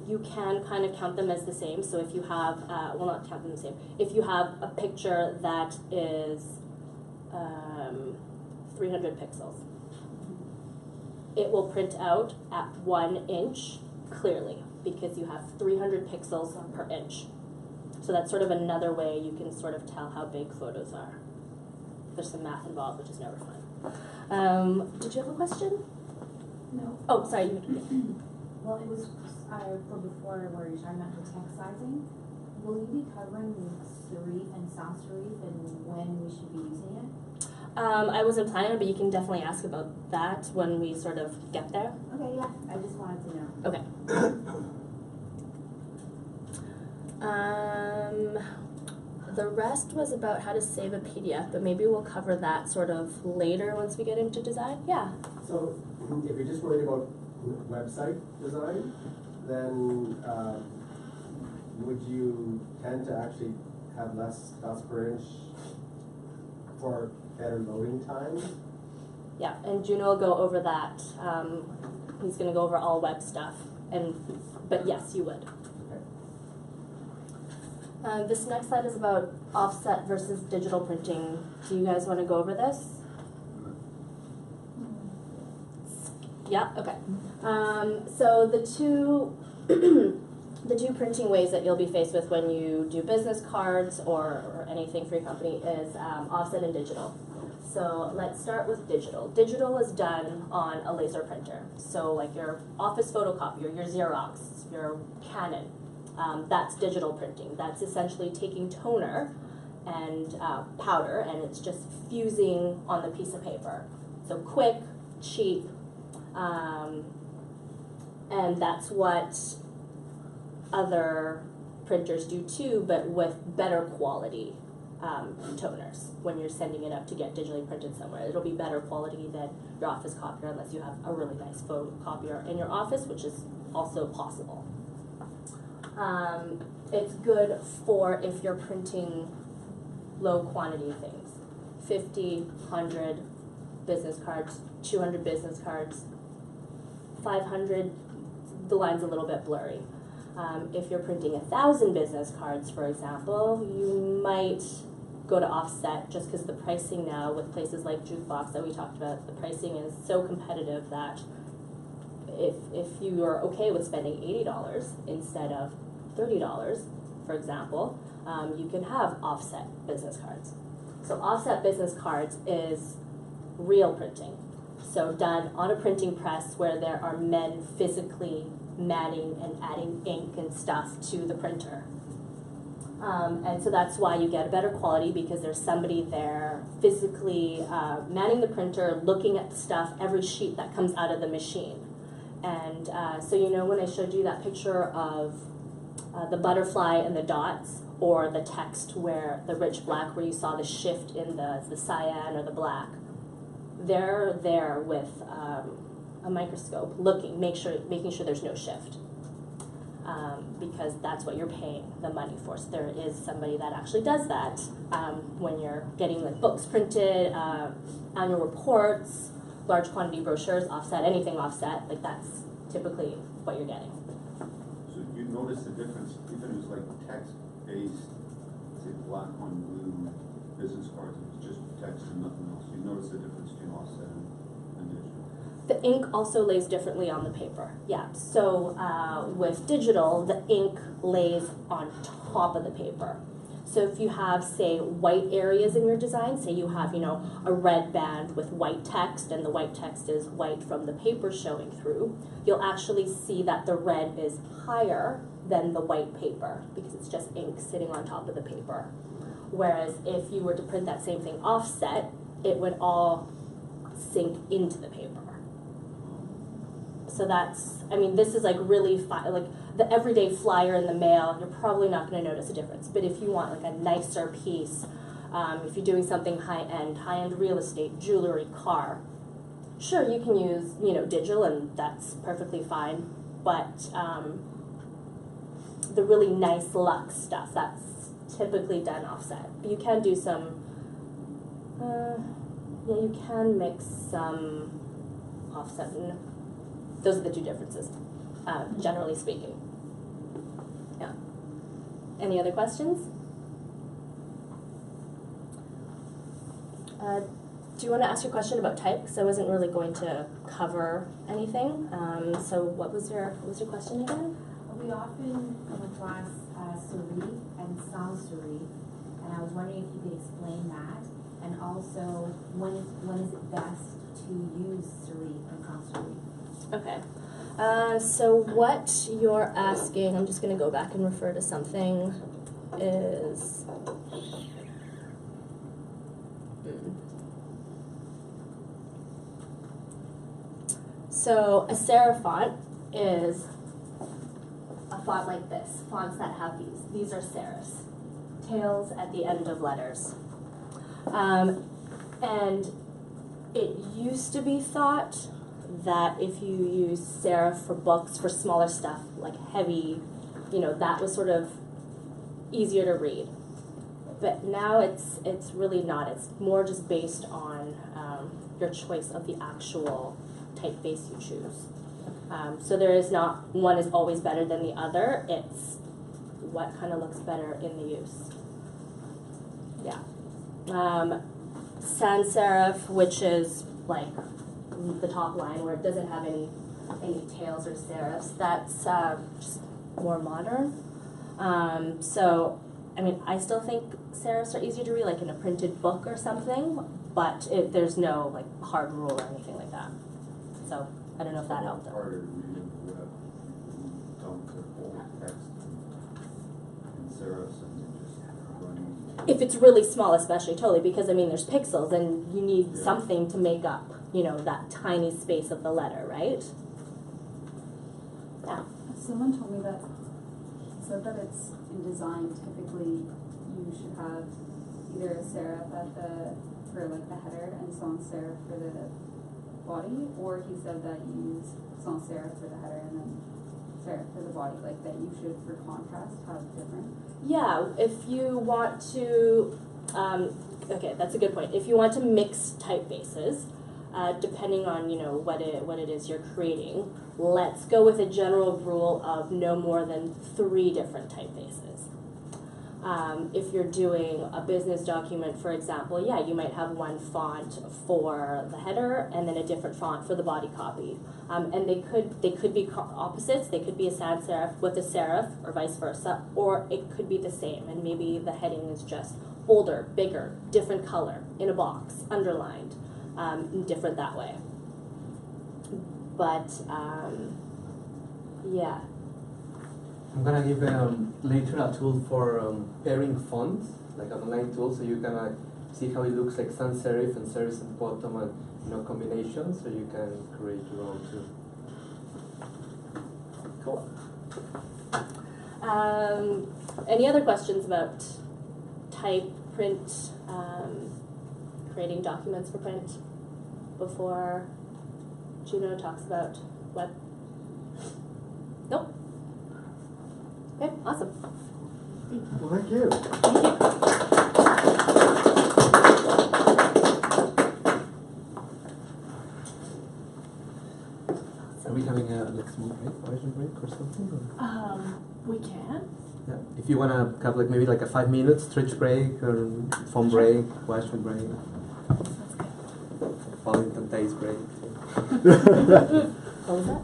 You can kind of count them as the same. So if you have, well, not count them the same. If you have a picture that is 300 pixels, it will print out at 1 inch clearly because you have 300 pixels per inch. So that's sort of another way you can sort of tell how big photos are. There's some math involved, which is never fun. Did you have a question? No. Oh, sorry. Well, it was for before where you're talking about the text sizing. Will you be covering serif and sans serif and when we should be using it? I wasn't planning on it, but you can definitely ask about that when we sort of get there. Okay, yeah. I just wanted to know. Okay. The rest was about how to save a PDF, but maybe we'll cover that sort of later once we get into design. Yeah. So if you're just worried about website design, then would you tend to actually have less dots per inch for better loading times? Yeah, and Juno will go over that. He's going to go over all web stuff, but yes, you would. Okay. This next slide is about offset versus digital printing. Do you guys want to go over this? Yeah, okay. So the two the two printing ways that you'll be faced with when you do business cards or anything for your company is offset and digital. So let's start with digital. Digital is done on a laser printer. So like your office photocopier, your Xerox, your Canon, that's digital printing. That's essentially taking toner and powder and it's just fusing on the piece of paper. So quick, cheap, and that's what other printers do too, but with better quality toners when you're sending it up to get digitally printed somewhere. It'll be better quality than your office copier unless you have a really nice photocopier in your office, which is also possible. It's good for if you're printing low quantity things, 50, 100 business cards, 200 business cards, 500, the line's a little bit blurry. If you're printing 1,000 business cards, for example, you might go to offset just because the pricing now with places like Jukebox that we talked about, the pricing is so competitive that if you are okay with spending $80 instead of $30, for example, you can have offset business cards. So offset business cards is real printing. So done on a printing press where there are men physically manning and adding ink and stuff to the printer. And so that's why you get a better quality because there's somebody there physically manning the printer, looking at the stuff, every sheet that comes out of the machine. And so you know when I showed you that picture of the butterfly and the dots, or the text where the rich black where you saw the shift in the cyan or the black, they're there with a microscope looking, making sure there's no shift, because that's what you're paying the money for. So there is somebody that actually does that when you're getting like books printed, annual reports, large quantity brochures, offset, anything offset, like that's typically what you're getting. So you notice the difference, even if it's like text-based, say black on blue business cards, if it's just text and nothing else, you notice the difference between offset and digital. The ink also lays differently on the paper. Yeah, so with digital, the ink lays on top of the paper. So if you have, say, white areas in your design, say you have, a red band with white text, and the white text is white from the paper showing through, you'll actually see that the red is higher than the white paper because it's just ink sitting on top of the paper. Whereas if you were to print that same thing offset, it would all sink into the paper. So that's, this is like really, like the everyday flyer in the mail, you're probably not going to notice a difference. But if you want like a nicer piece, if you're doing something high-end real estate, jewelry, car, sure, you can use, digital, and that's perfectly fine. But the really nice luxe stuff, that's typically done offset. But you can do some, you can mix some offset. those are the two differences, generally speaking. Yeah. Any other questions? Do you want to ask your question about type? Because I wasn't really going to cover anything. So what was your question again? We often come across serif and sans serif, and I was wondering if you could explain that, and also when is it best to use serif and sans serif? Okay. So what you're asking, I'm just going to go back and refer to something, is so a serif font is a font like this, fonts that have these. These are serifs, tails at the end of letters. And it used to be thought that if you use serif for books, for smaller stuff, like heavy, that was sort of easier to read. But now it's really not. It's more just based on your choice of the actual typeface you choose. So there is not one is always better than the other. It's what kind of looks better in the use. Yeah. Sans serif, which is like the top line where it doesn't have any tails or serifs, that's just more modern. So, I mean, I still think serifs are easier to read, like in a printed book or something, but there's no like hard rule or anything like that. So, I don't know if that helped. Harder to read in the web. You dump the whole text in serifs and just running. If it's really small, especially, totally, because I mean, there's pixels and you need something to make up, that tiny space of the letter, right? Yeah. Someone told me that, said that it's in design, typically you should have either a serif for like the header and sans serif for the body, or he said that you use sans serif for the header and then serif for the body, like that you should, for contrast, have different. Yeah, if you want to, okay, that's a good point. If you want to mix typefaces, depending on what it is you're creating, let's go with a general rule of no more than 3 different typefaces. If you're doing a business document, for example, yeah, you might have one font for the header and then a different font for the body copy. And they could be opposites. They could be a sans serif with a serif, or vice versa, or it could be the same, and maybe the heading is just bolder, bigger, different color, in a box, underlined, different that way. But yeah. I'm gonna give later a tool for pairing fonts, like an online tool, so you can see how it looks like sans serif and serifs at the bottom, and combinations, so you can create your own too. Cool. Any other questions about type, print, creating documents for print before Juno talks about web? Nope. Okay, awesome. Well, thank you. Are we having a small break, version break or something? Or? We can. Yeah. If you wanna have maybe a 5 minutes stretch break or phone break, question break, Valentine's Day break. What was that?